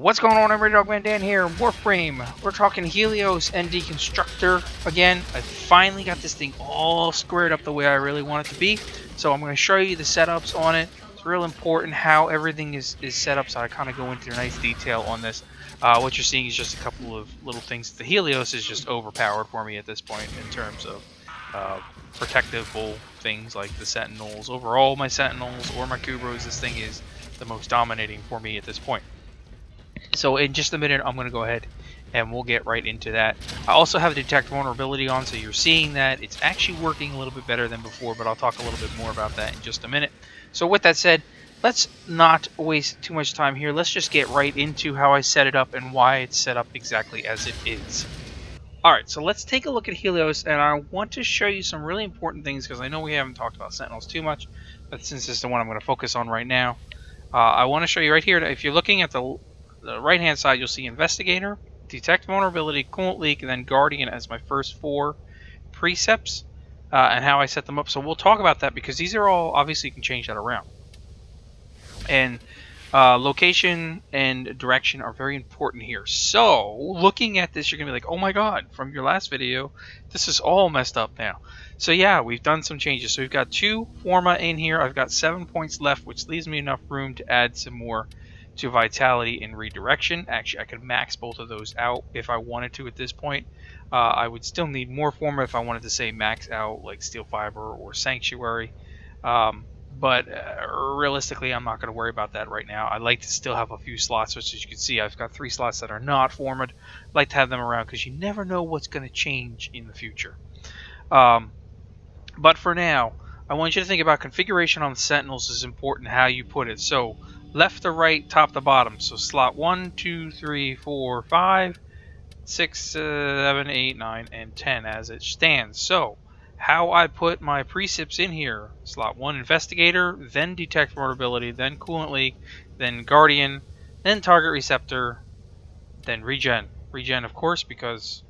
What's going on, everybody? Dogman Dan here. Warframe. We're talking Helios and Deconstructor again. I finally got this thing all squared up the way I really want it to be. So I'm going to show you the setups on it. It's real important how everything is set up, so I kind of go into nice detail on this. What you're seeing is just a couple of little things. The Helios is just overpowered for me at this point in terms of protectable things like the Sentinels. Overall, my Sentinels or my Kubros, this thing is the most dominating for me at this point. So in just a minute, I'm going to go ahead and we'll get right into that. I also have detect vulnerability on, so you're seeing that it's actually working a little bit better than before, but I'll talk a little bit more about that in just a minute. So with that said, let's not waste too much time here. Let's just get right into how I set it up and why it's set up exactly as it is. Alright, so let's take a look at Helios, and I want to show you some really important things because I know we haven't talked about Sentinels too much, but since this is the one I'm going to focus on right now, I want to show you right here that if you're looking at the right hand side, you'll see Investigator, Detect Vulnerability, Coolant Leak, and then Guardian as my first four precepts and how I set them up. So we'll talk about that because these are all, obviously you can change that around. And location and direction are very important here. So looking at this, you're going to be like, oh my god, from your last video, this is all messed up now. So yeah, we've done some changes. So we've got 2 Forma in here. I've got 7 points left, which leaves me enough room to add some more to Vitality and Redirection. Actually, I could max both of those out if I wanted to at this point. I would still need more Forma if I wanted to say max out like Steel Fiber or Sanctuary. But realistically, I'm not going to worry about that right now. I'd like to still have a few slots, which as you can see, I've got 3 slots that are not formed. I'd like to have them around because you never know what's going to change in the future. But for now, I want you to think about configuration on the Sentinels is important, how you put it. So left to right, top to bottom. So slot 1, 2, 3, 4, 5, 6, 7, 8, 9, and 10 as it stands. So how I put my precepts in here: slot 1 Investigator, then Detect Vulnerability, then Coolant Leak, then Guardian, then Target Receptor, then Regen. Regen, of course, because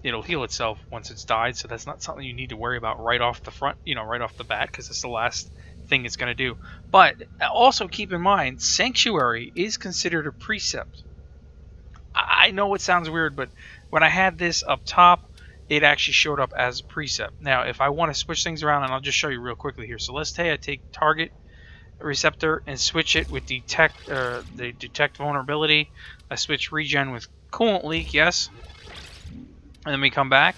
it'll heal itself once it's died, so that's not something you need to worry about right off the front, right off the bat, because it's the last thing it's going to do. But also keep in mind, Sanctuary is considered a precept. I know it sounds weird, but when I had this up top, it actually showed up as a precept. Now, if I want to switch things around, and I'll just show you real quickly here. So let's say I take Target Receptor and switch it with the Detect Vulnerability. I switch Regen with Coolant Leak, yes. And then we come back.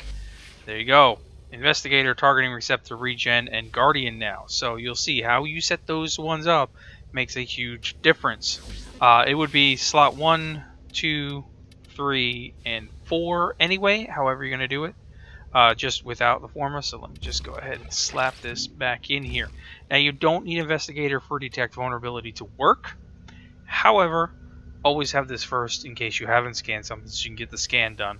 There you go. Investigator, Targeting Receptor, Regen, and Guardian now. So you'll see how you set those ones up makes a huge difference. It would be slot 1, 2, 3, and 4 anyway, however you're going to do it. Just without the Forma. So let me just go ahead and slap this back in here. Now you don't need Investigator for Detect Vulnerability to work. However, always have this first in case you haven't scanned something so you can get the scan done.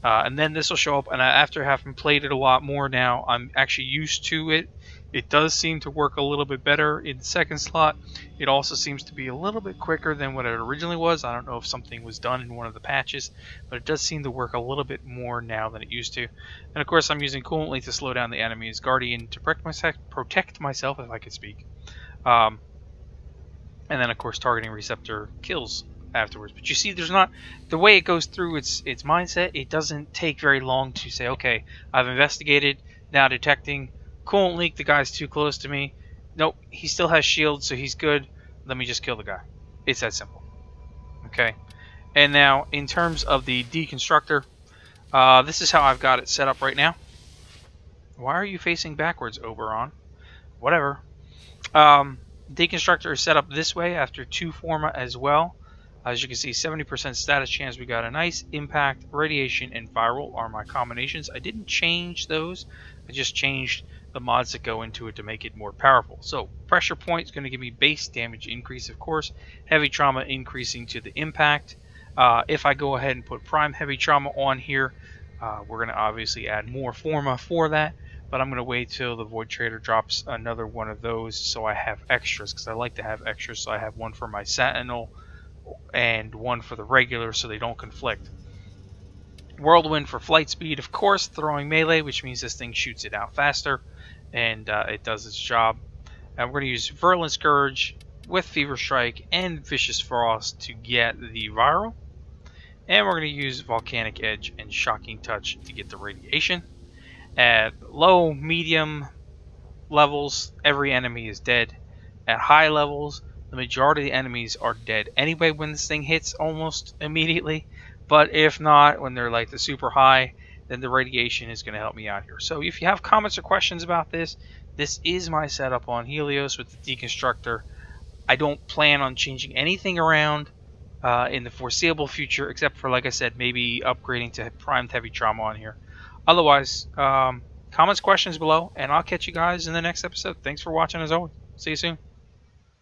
And then this will show up, and after having played it a lot more now, I'm actually used to it. It does seem to work a little bit better in the second slot. It also seems to be a little bit quicker than what it originally was. I don't know if something was done in one of the patches, but it does seem to work a little bit more now than it used to. And of course, I'm using Coolant Leak to slow down the enemies, Guardian to protect myself, if I could speak. And then, of course, Targeting Receptor kills afterwards. But you see, there's not, the way it goes through its mindset, it doesn't take very long to say, okay, I've investigated, now detecting. Coolant Leak, the guy's too close to me. Nope, he still has shield, so he's good. Let me just kill the guy. It's that simple. Okay. And now, in terms of the Deconstructor, this is how I've got it set up right now. Why are you facing backwards, Oberon? Whatever. Deconstructor is set up this way after 2 Forma as well. As you can see, 70% status chance. We got a nice impact, radiation, and viral are my combinations. I didn't change those. I just changed the mods that go into it to make it more powerful. So pressure point is going to give me base damage increase, of course. Heavy trauma increasing to the impact. If I go ahead and put prime heavy trauma on here, we're going to obviously add more Forma for that. But I'm going to wait till the Void Trader drops another one of those so I have extras, because I like to have extras. So I have one for my Sentinel and one for the regular so they don't conflict. Whirlwind for flight speed, of course. Throwing melee, which means this thing shoots it out faster, and it does its job. And we're going to use Virulent Scourge with Fever Strike and Vicious Frost to get the Viral. And we're going to use Volcanic Edge and Shocking Touch to get the Radiation. At low, medium levels, every enemy is dead. At high levels, the majority of the enemies are dead anyway when this thing hits almost immediately. But if not, when they're like the super high, then the radiation is going to help me out here. So if you have comments or questions about this, this is my setup on Helios with the Deconstructor. I don't plan on changing anything around in the foreseeable future, except for, like I said, maybe upgrading to primed heavy trauma on here. Otherwise, comments, questions below, and I'll catch you guys in the next episode. Thanks for watching as always. See you soon.